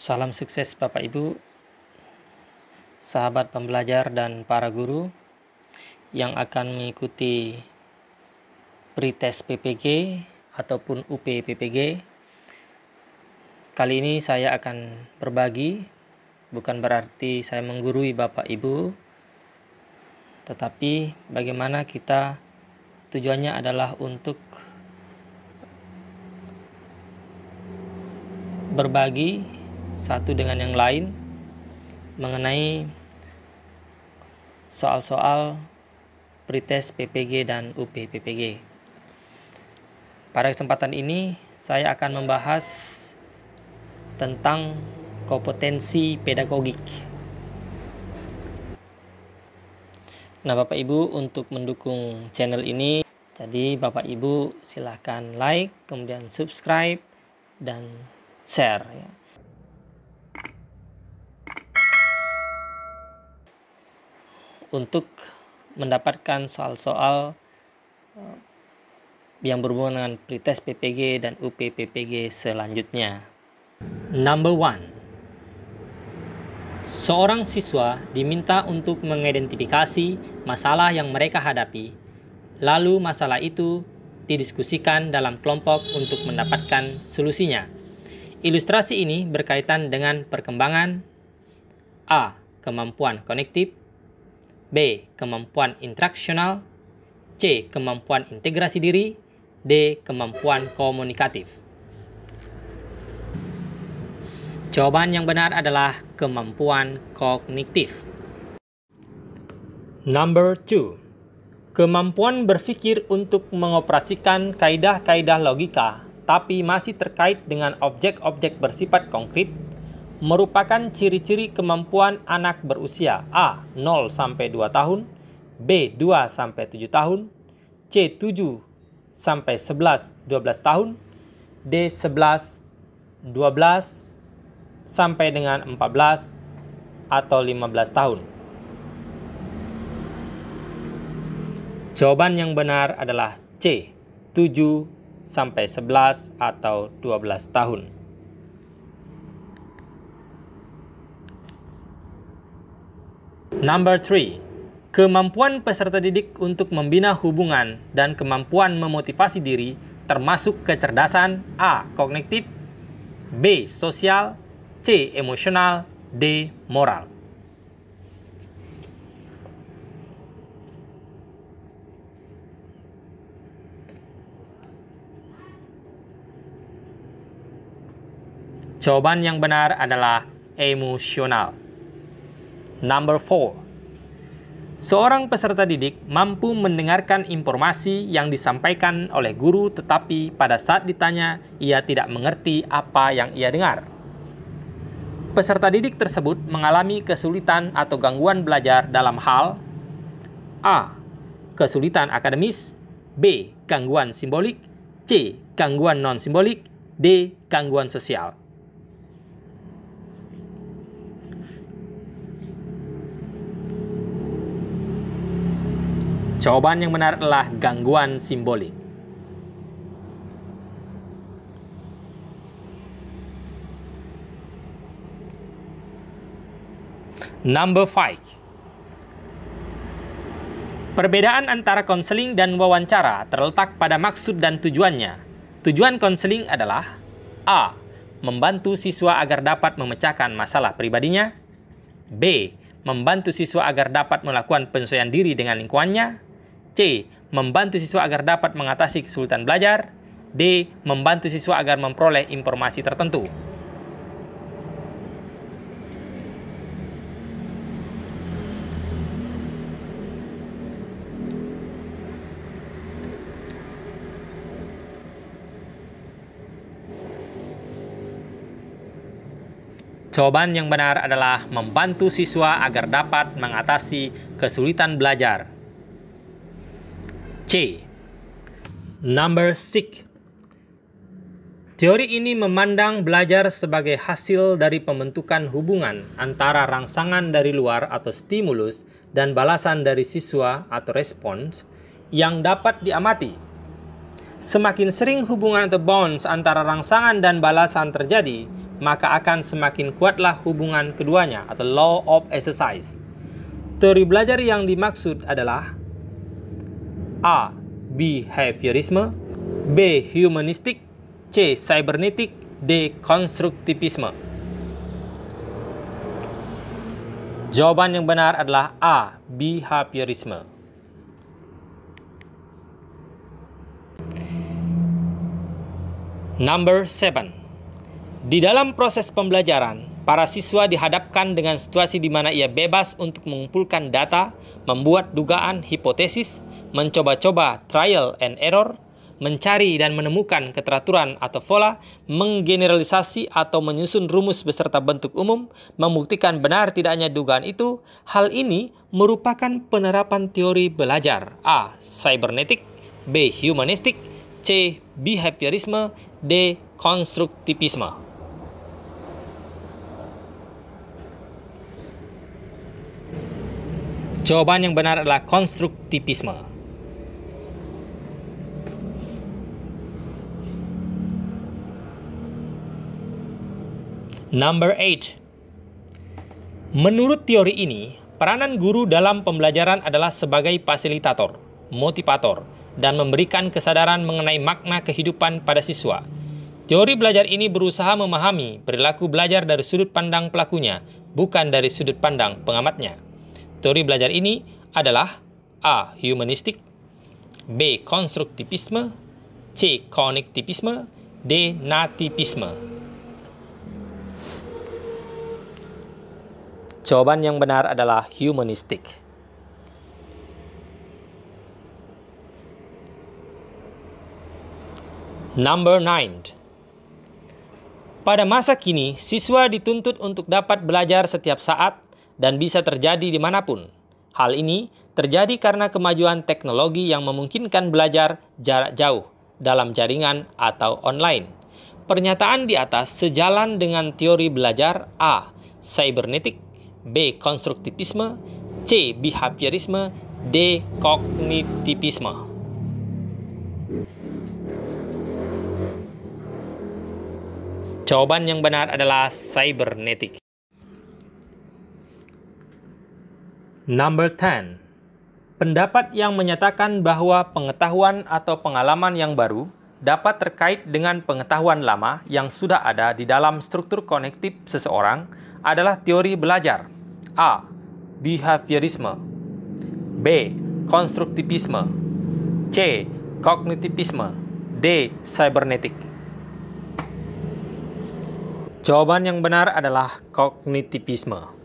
Salam sukses Bapak Ibu, sahabat pembelajar dan para guru yang akan mengikuti pretest PPG ataupun UP PPG. Kali ini saya akan berbagi, bukan berarti saya menggurui Bapak Ibu, tetapi bagaimana kita tujuannya adalah untuk berbagi satu dengan yang lain mengenai soal-soal pretest PPG dan UP PPG. Pada kesempatan ini saya akan membahas tentang kompetensi pedagogik. Nah, Bapak Ibu, untuk mendukung channel ini, jadi Bapak Ibu silahkan like, kemudian subscribe dan share ya. Untuk mendapatkan soal-soal yang berhubungan dengan pretest PPG dan UP PPG selanjutnya. Number 1. Seorang siswa diminta untuk mengidentifikasi masalah yang mereka hadapi, lalu masalah itu didiskusikan dalam kelompok untuk mendapatkan solusinya. Ilustrasi ini berkaitan dengan perkembangan A. Kemampuan kognitif, B. Kemampuan interaksional, C. Kemampuan integrasi diri, D. Kemampuan komunikatif. Jawaban yang benar adalah kemampuan kognitif. Number 2. Kemampuan berpikir untuk mengoperasikan kaidah-kaidah logika tapi masih terkait dengan objek-objek bersifat konkret merupakan ciri-ciri kemampuan anak berusia A. 0-2 tahun, B. 2-7 tahun, C. 7-11-12 tahun, D. 11-12 sampai dengan 14 atau 15 tahun. Jawaban yang benar adalah C. 7-11 atau 12 tahun. Number 3. Kemampuan peserta didik untuk membina hubungan dan kemampuan memotivasi diri termasuk kecerdasan A. Kognitif, B. Sosial, C. Emosional, D. Moral. Jawaban yang benar adalah emosional. Number 4. Seorang peserta didik mampu mendengarkan informasi yang disampaikan oleh guru, tetapi pada saat ditanya, ia tidak mengerti apa yang ia dengar. Peserta didik tersebut mengalami kesulitan atau gangguan belajar dalam hal A. Kesulitan akademis, B. Gangguan simbolik, C. Gangguan non-simbolik, D. Gangguan sosial. Jawaban yang benar adalah gangguan simbolik. Number 5. Perbedaan antara konseling dan wawancara terletak pada maksud dan tujuannya. Tujuan konseling adalah A. Membantu siswa agar dapat memecahkan masalah pribadinya, B. Membantu siswa agar dapat melakukan penyesuaian diri dengan lingkungannya, C. Membantu siswa agar dapat mengatasi kesulitan belajar, D. Membantu siswa agar memperoleh informasi tertentu. Jawaban yang benar adalah membantu siswa agar dapat mengatasi kesulitan belajar. C. Number 6. Teori ini memandang belajar sebagai hasil dari pembentukan hubungan antara rangsangan dari luar atau stimulus dan balasan dari siswa atau respons yang dapat diamati. Semakin sering hubungan atau bonds antara rangsangan dan balasan terjadi, maka akan semakin kuatlah hubungan keduanya atau law of exercise. Teori belajar yang dimaksud adalah A. Behaviorisme, B. Humanistik, C. Cybernetik, D. Konstruktivisme. Jawaban yang benar adalah A. Behaviorisme. Number 7. Di dalam proses pembelajaran, para siswa dihadapkan dengan situasi di mana ia bebas untuk mengumpulkan data, membuat dugaan, hipotesis, mencoba-coba trial and error, mencari dan menemukan keteraturan atau pola, menggeneralisasi atau menyusun rumus beserta bentuk umum, membuktikan benar tidaknya dugaan itu. Hal ini merupakan penerapan teori belajar. A. Cybernetik, B. Humanistik, C. Behaviorisme, D. Konstruktivisme. Jawaban yang benar adalah konstruktivisme. Number 8. Menurut teori ini, peranan guru dalam pembelajaran adalah sebagai fasilitator, motivator, dan memberikan kesadaran mengenai makna kehidupan pada siswa. Teori belajar ini berusaha memahami perilaku belajar dari sudut pandang pelakunya, bukan dari sudut pandang pengamatnya. Teori belajar ini adalah A. Humanistik, B. Konstruktivisme, C. Kognitivisme, D. Nativisme. Jawaban yang benar adalah humanistik. Number 9. Pada masa kini, siswa dituntut untuk dapat belajar setiap saat dan bisa terjadi dimanapun. Hal ini terjadi karena kemajuan teknologi yang memungkinkan belajar jarak jauh dalam jaringan atau online. Pernyataan di atas sejalan dengan teori belajar A. Cybernetik, B. Konstruktivisme, C. Behaviorisme, D. Kognitivisme. Jawaban yang benar adalah cybernetik. Number 10. Pendapat yang menyatakan bahwa pengetahuan atau pengalaman yang baru dapat terkait dengan pengetahuan lama yang sudah ada di dalam struktur kognitif seseorang adalah teori belajar. A. Behaviorisme, B. Konstruktivisme, C. Kognitivisme, D. Cybernetik. Jawaban yang benar adalah kognitivisme.